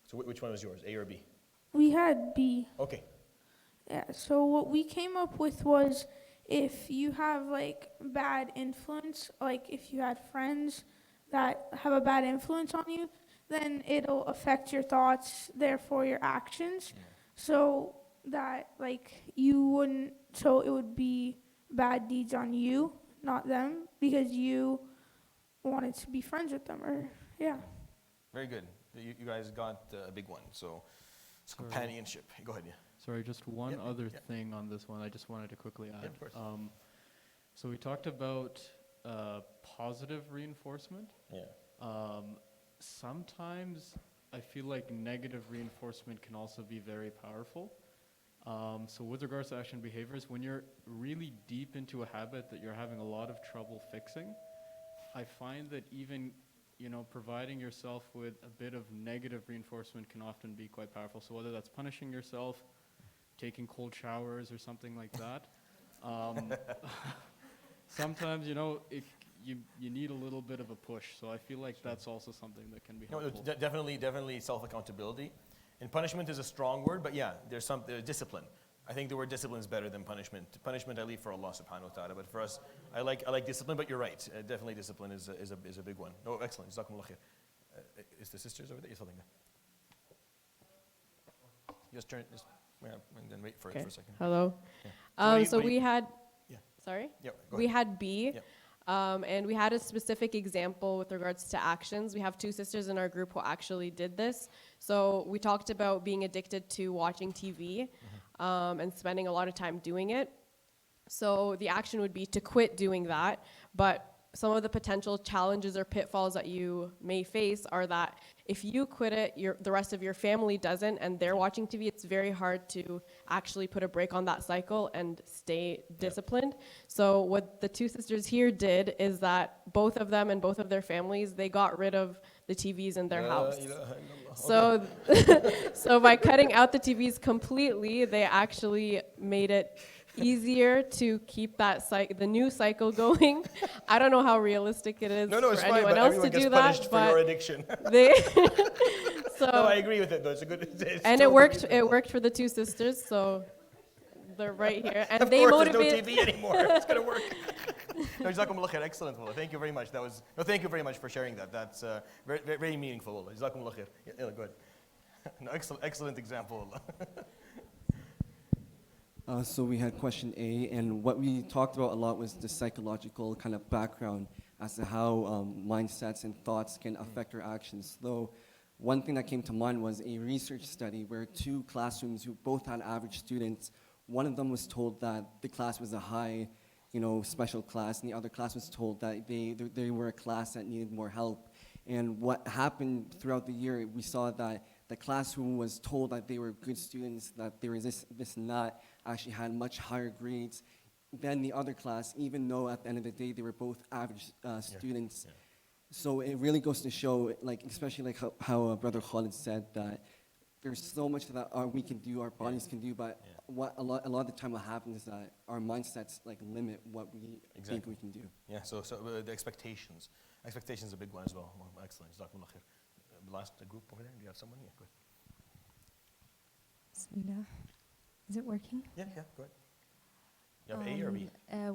So which one was yours, A or B? We had B. Okay. Yeah, so what we came up with was if you have like bad influence, like if you had friends that have a bad influence on you, then it'll affect your thoughts, therefore your actions. So that like you wouldn't, so it would be bad deeds on you, not them, because you wanted to be friends with them, or yeah. Very good. You guys got a big one. So it's companionship. Go ahead, yeah. Sorry, just one Yep, other yep. thing on this one I just wanted to quickly add. Yeah, of course. So we talked about positive reinforcement. Yeah. Sometimes I feel like negative reinforcement can also be very powerful. So with regards to action behaviors, when you're really deep into a habit that you're having a lot of trouble fixing, I find that even providing yourself with a bit of negative reinforcement can often be quite powerful. So whether that's punishing yourself, taking cold showers or something like that. Sometimes, you need a little bit of a push. So I feel like that's also something that can be helpful. Definitely self-accountability. And punishment is a strong word, but yeah, there's some discipline. I think the word discipline is better than punishment. Punishment I leave for Allah subhanahu wa ta'ala, but for us, I like discipline, but you're right. Definitely discipline is a big one. Oh, excellent. Jazakumullah khair. Is the sisters over there? Yes, something there. Just turn, and then wait for it for a second. Hello. Yeah. So we had, Yeah. sorry? Yeah, go We ahead. had B, and we had a specific example with regards to actions. We have two sisters in our group who actually did this. So we talked about being addicted to watching TV and spending a lot of time doing it. So the action would be to quit doing that, but some of the potential challenges or pitfalls that you may face are that if you quit it, the rest of your family doesn't, and they're watching TV, it's very hard to actually put a break on that cycle and stay disciplined. So what the two sisters here did is that both of them and both of their families, they got rid of the TVs in their house. So, so by cutting out the TVs completely, they actually made it easier to keep that the new cycle going. I don't know how realistic it is No, it's for fine, anyone but else everyone to gets do punished that, for your but addiction. they so No, I agree with it though. It's a good. It's and totally it worked. reasonable. It worked for the two sisters, so they're right here, and Of they course, there's motivated. no TV anymore. It's gonna work. No, Jazakumullah khair. Excellent, Wallah. Thank you very much. Thank you very much for sharing that. That's very, very meaningful, Wallah. Jazakumullah khair. Yeah, go ahead. No, excellent example, Wallah. So we had question A, and what we talked about a lot was the psychological kind of background as to how mindsets and thoughts can affect our actions. Though one thing that came to mind was a research study where two classrooms who both had average students, one of them was told that the class was a high, special class, and the other class was told that they were a class that needed more help. And what happened throughout the year, we saw that the class who was told that they were good students, that they were this and that, actually had much higher grades than the other class, even though at the end of the day they were both average students. Yeah. So it really goes to show, like, especially like how Brother Khalid said, that there's so much that we can do, our bodies can do, but what a lot of the time what happens is that our mindsets like limit what we think we can do. Yeah, so the expectations. Expectations is a big one as well. Well, excellent. Jazakumullah khair. Last group over there, do you have someone? Yeah, go ahead. Bismillah. Is it working? Yeah, go ahead. You have A or B?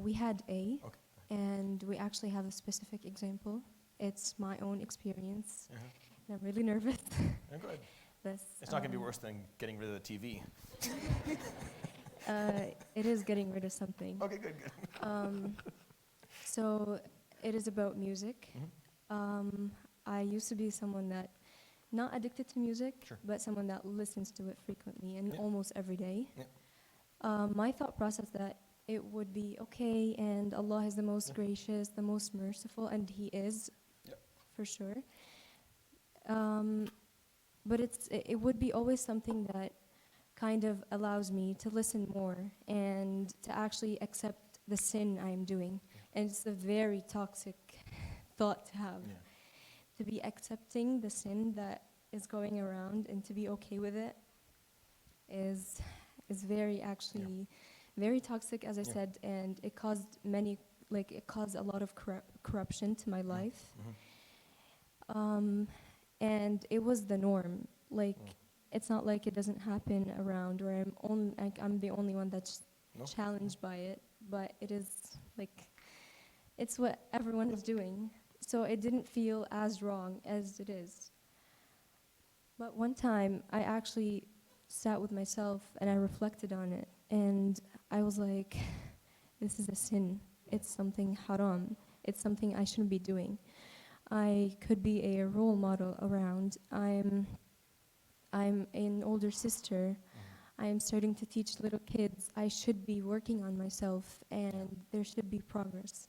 We had A, Okay. and we actually have a specific example. It's my own experience, Uh-huh. and I'm really nervous. Yeah, go ahead. This, It's not going to be worse than getting rid of the TV. It is getting rid of something. Okay, good. So it is about music. I used to be someone that, not addicted to music, Sure. but someone that listens to it frequently and Yeah. almost every day. Yeah. My thought process that it would be okay, and Allah is the most gracious, the most merciful, and He is, for sure. But it would be always something that kind of allows me to listen more and to actually accept the sin I am doing. And it's a very toxic thought to have. Yeah. To be accepting the sin that is going around and to be okay with it is very actually very toxic, as I said, and it caused a lot of corruption to my life. And it was the norm. It's not like it doesn't happen around, or I'm the only one that's challenged by it, but it is it's what everyone is doing. So it didn't feel as wrong as it is. But one time, I actually sat with myself and I reflected on it, and I was like, this is a sin. It's something haram. It's something I shouldn't be doing. I could be a role model around. I'm an older sister. I am starting to teach little kids. I should be working on myself, and there should be progress.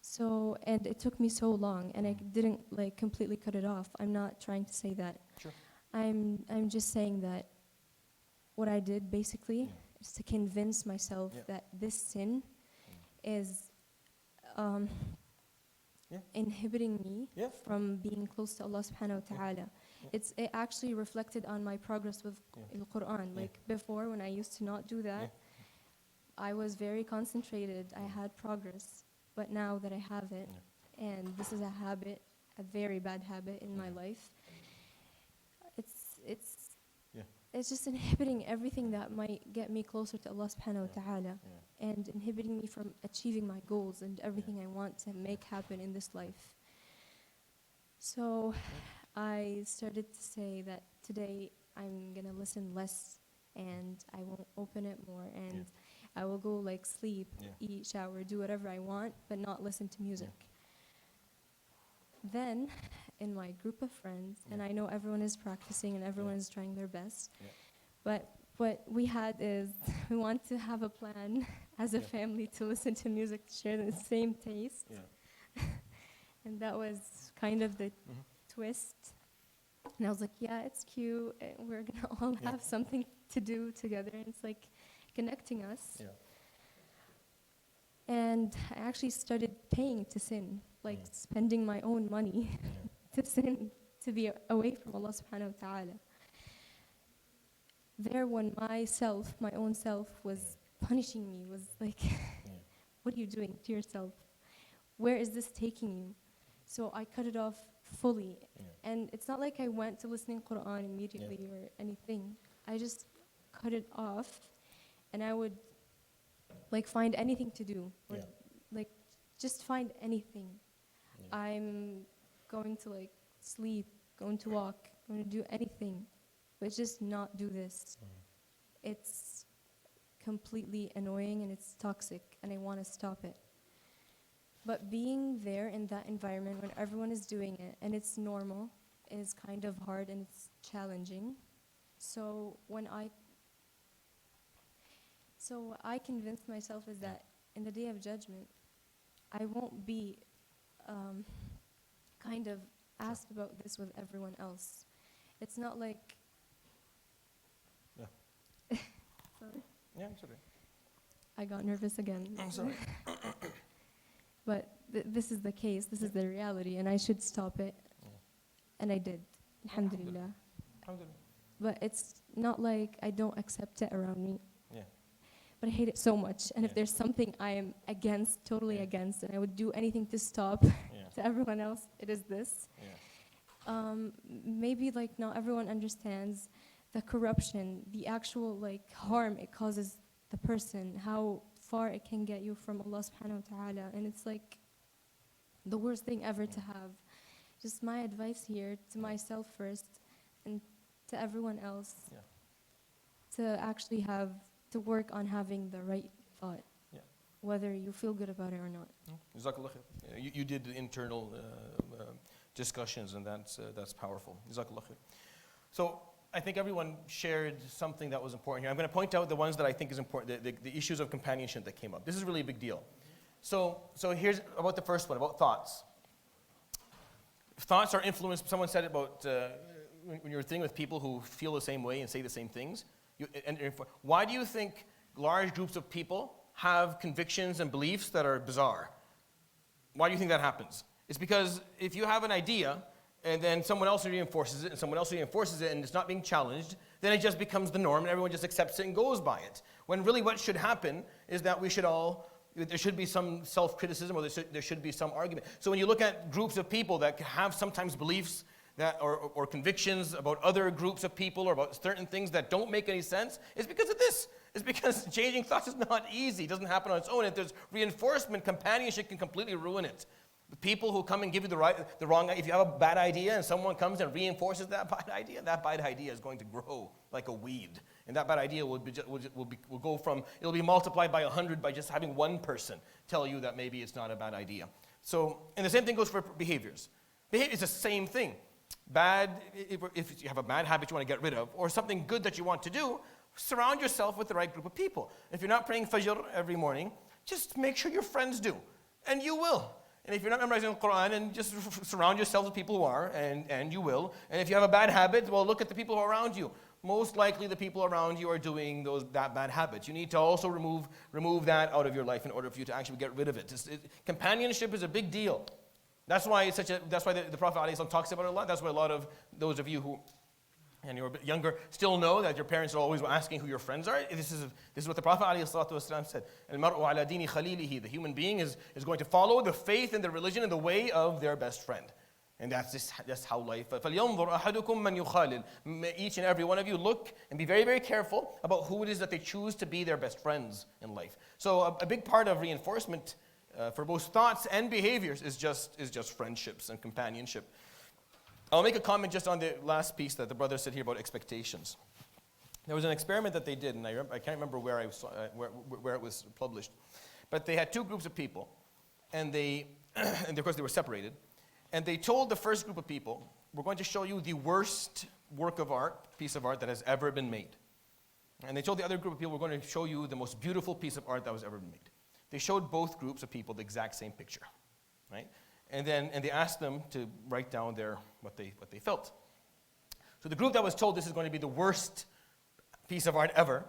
So, and it took me so long, and I didn't completely cut it off. I'm not trying to say that. Sure. I'm just saying that what I did basically is to convince myself that this sin is inhibiting me from being close to Allah subhanahu wa ta'ala. It actually reflected on my progress with the Quran. Like before, when I used to not do that, I was very concentrated. I had progress. But now that I have it, and this is a habit, a very bad habit in my life, it's just inhibiting everything that might get me closer to Allah subhanahu wa ta'ala, and inhibiting me from achieving my goals and everything I want to make happen in this life. So I started to say that today I'm going to listen less, and I won't open it more, and I will go sleep, eat, shower, do whatever I want, but not listen to music. Then, in my group of friends, and I know everyone is practicing and everyone is trying their best, but what we had is we want to have a plan as a family to listen to music, to share the same taste. And that was kind of the twist. And I was like, yeah, it's cute. We're going to all have something to do together. And it's connecting us. And I actually started paying to sin, spending my own money to sin, to be away from Allah subhanahu wa ta'ala. There, when my own self was punishing me, was what are you doing to yourself? Where is this taking you? So I cut it off fully. And it's not like I went to listening Quran immediately or anything. I just cut it off, and I would find anything to do, or just find anything. I'm going to sleep, going to walk, going to do anything, but just not do this. It's completely annoying and it's toxic, and I want to stop it. But being there in that environment when everyone is doing it and it's normal is kind of hard and it's challenging. So what I convinced myself is that in the day of judgment, I won't be kind of asked about this with everyone else. It's not like Sorry. Yeah, it's okay. I got nervous again. I'm sorry. But this is the case. This is the reality, and I should stop it. And I did. Alhamdulillah. Alhamdulillah. But it's not like I don't accept it around me. Yeah. But I hate it so much. And Yeah. if there's something I am against, totally Yeah. against, and I would do anything to stop Yeah. to everyone else, it is this. Yeah. Maybe like not everyone understands the corruption, the actual like harm it causes the person, how far it can get you from Allah subhanahu wa ta'ala. And it's like the worst thing ever to have. Just my advice here to myself first and to everyone else Yeah. to actually have to work on having the right thought, Yeah. whether you feel good about it or not. Jazakallah khair. You did the internal discussions, and that's powerful. Jazakallah khair. So I think everyone shared something that was important here. I'm going to point out the ones that I think is important, the issues of companionship that came up. This is really a big deal. So here's about the first one, about thoughts. Thoughts are influenced. Someone said about when you're thinking with people who feel the same way and say the same things. Why do you think large groups of people have convictions and beliefs that are bizarre? Why do you think that happens? It's because if you have an idea and then someone else reinforces it and someone else reinforces it and it's not being challenged, then it just becomes the norm and everyone just accepts it and goes by it. When really what should happen is that there should be some self-criticism, or there should be some argument. So when you look at groups of people that have sometimes beliefs that or convictions about other groups of people or about certain things that don't make any sense, it's because of this. It's because changing thoughts is not easy. It doesn't happen on its own. If there's reinforcement, companionship can completely ruin it. The people who come and give you the wrong, if you have a bad idea and someone comes and reinforces that bad idea is going to grow like a weed. And that bad idea will go from, it'll be multiplied by 100 by just having one person tell you that maybe it's not a bad idea. So, and the same thing goes for behaviors. Behavior is the same thing. If you have a bad habit you want to get rid of, or something good that you want to do, surround yourself with the right group of people. If you're not praying Fajr every morning, just make sure your friends do, and you will. And if you're not memorizing the Quran, and just surround yourself with people who are, and you will. And if you have a bad habit, well, look at the people who are around you. Most likely the people around you are doing that bad habit. You need to also remove that out of your life in order for you to actually get rid of it. Companionship is a big deal. That's why the Prophet ﷺ talks about it a lot. That's why a lot of those of you who and you're a bit younger still know that your parents are always asking who your friends are. This is what the Prophet ﷺ said. الْمَرْءُ عَلَى دِينِ خَلِيلِهِ. The human being is going to follow the faith and the religion and the way of their best friend. And that's how life. فَلْيَنْظُرْ أَحَدُكُمْ مَنْ يُخَالِلْ. Each and every one of you look and be very, very careful about who it is that they choose to be their best friends in life. So a big part of reinforcement for both thoughts and behaviors is just friendships and companionship. I'll make a comment just on the last piece that the brother said here about expectations. There was an experiment that they did, and I can't remember where it was published, but they had two groups of people, and and of course they were separated, and they told the first group of people, we're going to show you the worst piece of art that has ever been made. And they told the other group of people, we're going to show you the most beautiful piece of art that was ever made. They showed both groups of people the exact same picture, right? And they asked them to write down what they felt. So the group that was told this is going to be the worst piece of art ever,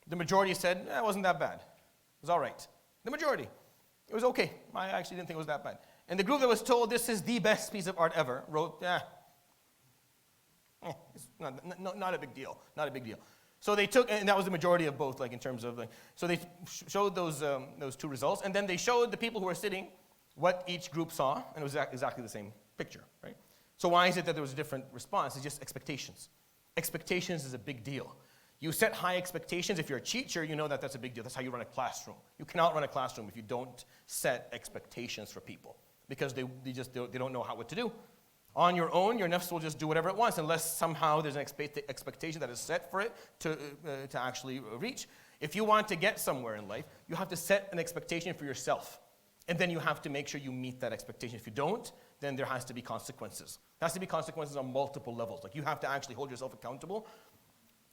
the majority said, it wasn't that bad. It was all right. The majority. It was okay. I actually didn't think it was that bad. And the group that was told this is the best piece of art ever wrote, it's not a big deal. Not a big deal. So they took, and that was the majority of both, like in terms of, so they showed those two results, and then they showed the people who were sitting what each group saw, and it was exactly the same picture, right? So why is it that there was a different response? It's just expectations. Expectations is a big deal. You set high expectations. If you're a teacher, you know that that's a big deal. That's how you run a classroom. You cannot run a classroom if you don't set expectations for people, because they don't know what to do. On your own, your nafs will just do whatever it wants unless somehow there's an expectation that is set for it to actually reach. If you want to get somewhere in life, you have to set an expectation for yourself. And then you have to make sure you meet that expectation. If you don't, then there has to be consequences. There has to be consequences on multiple levels. Like you have to actually hold yourself accountable.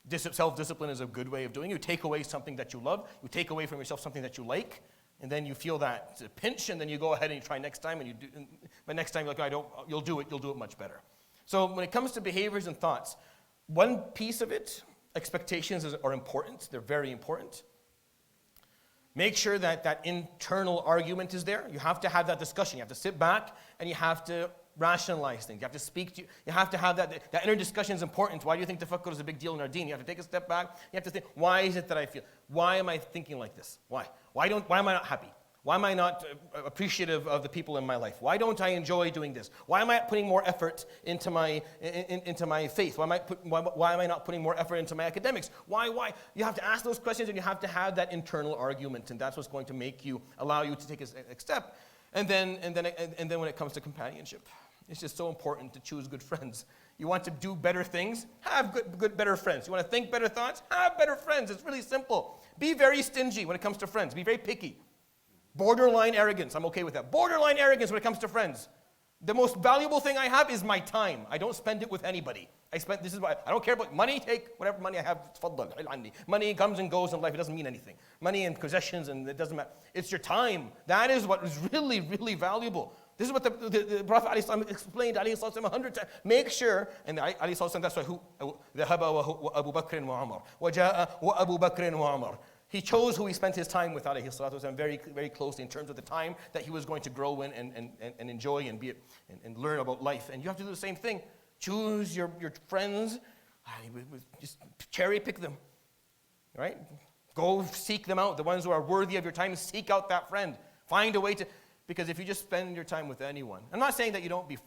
Self-discipline is a good way of doing it. You take away something that you love. You take away from yourself something that you like. And then you feel that pinch, and then you go ahead and you try next time, and you do. But next time you're like, you'll do it much better. So when it comes to behaviors and thoughts, one piece of it, Expectations are important. They're very important. Make sure that that internal argument is there. You have to have that discussion. You have to sit back and you have to rationalize things. You have to speak to, you have to have that inner discussion is important. Why do you think tafakkur is a big deal in our deen? You have to take a step back. You have to think, why is it that I feel? Why am I thinking like this? Why? Why am I not happy? Why am I not appreciative of the people in my life? Why don't I enjoy doing this? Why am I putting more effort into my faith? Why am I not putting more effort into my academics? Why? You have to ask those questions and you have to have that internal argument, and that's what's going to allow you to take a next step. And then when it comes to companionship, it's just so important to choose good friends. You want to do better things? Have better friends. You want to think better thoughts? Have better friends. It's really simple. Be very stingy when it comes to friends. Be very picky. Borderline arrogance. I'm okay with that. Borderline arrogance when it comes to friends. The most valuable thing I have is my time. I don't spend it with anybody. This is why I don't care about money. Take whatever money I have. Money comes and goes in life. It doesn't mean anything. Money and possessions, and it doesn't matter. It's your time. That is what is really, really valuable. This is what the Prophet ﷺ explained 100 times. Make sure, and ﷺ, that's why ذهب وأبو بكر وعمر وجاء وأبو بكر وعمر. He chose who he spent his time with, alayhi salatu wasalam, very, very closely in terms of the time that he was going to grow in and enjoy and learn about life. And you have to do the same thing. Choose your friends, just cherry pick them, right? Go seek them out. The ones who are worthy of your time, seek out that friend. Find a way to, because if you just spend your time with anyone, I'm not saying that you don't be,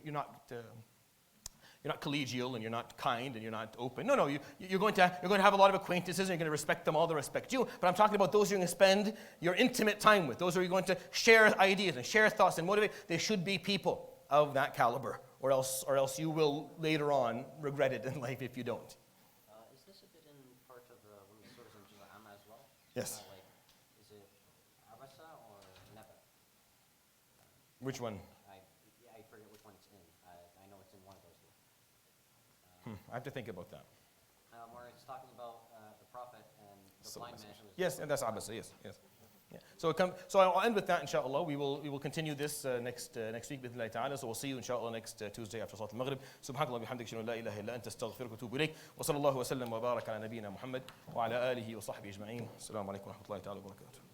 you're not collegial and you're not kind and you're not open. No, you're going to have a lot of acquaintances and you're going to respect them all, they'll respect you. But I'm talking about those you're going to spend your intimate time with. Those who you're going to share ideas and share thoughts and motivate. They should be people of that caliber, or else you will later on regret it in life if you don't. Is this a bit in part of one of the surahs in Juz'a Amma as well? Yes. Is it Abasa or Naba? Which one? I forget which one it's in. I know it's in one of those two. I have to think about that. Where it's talking about the Prophet and the blind man who was... Yes, and that's Abasa, yes. Yeah. So I'll end with that, inshallah. We will continue this next week, بإذن الله تعالى. So we'll see you, inshallah, next Tuesday after Salat al-Maghrib. سبحانك اللهم وبحمدك أشهد أن لا إله إلا أنت أستغفرك وأتوب إليك وصلى الله وسلم وبارك على نبينا محمد وعلى آله وصحبه أجمعين. السلام عليكم ورحمة الله تعالى وبركاته.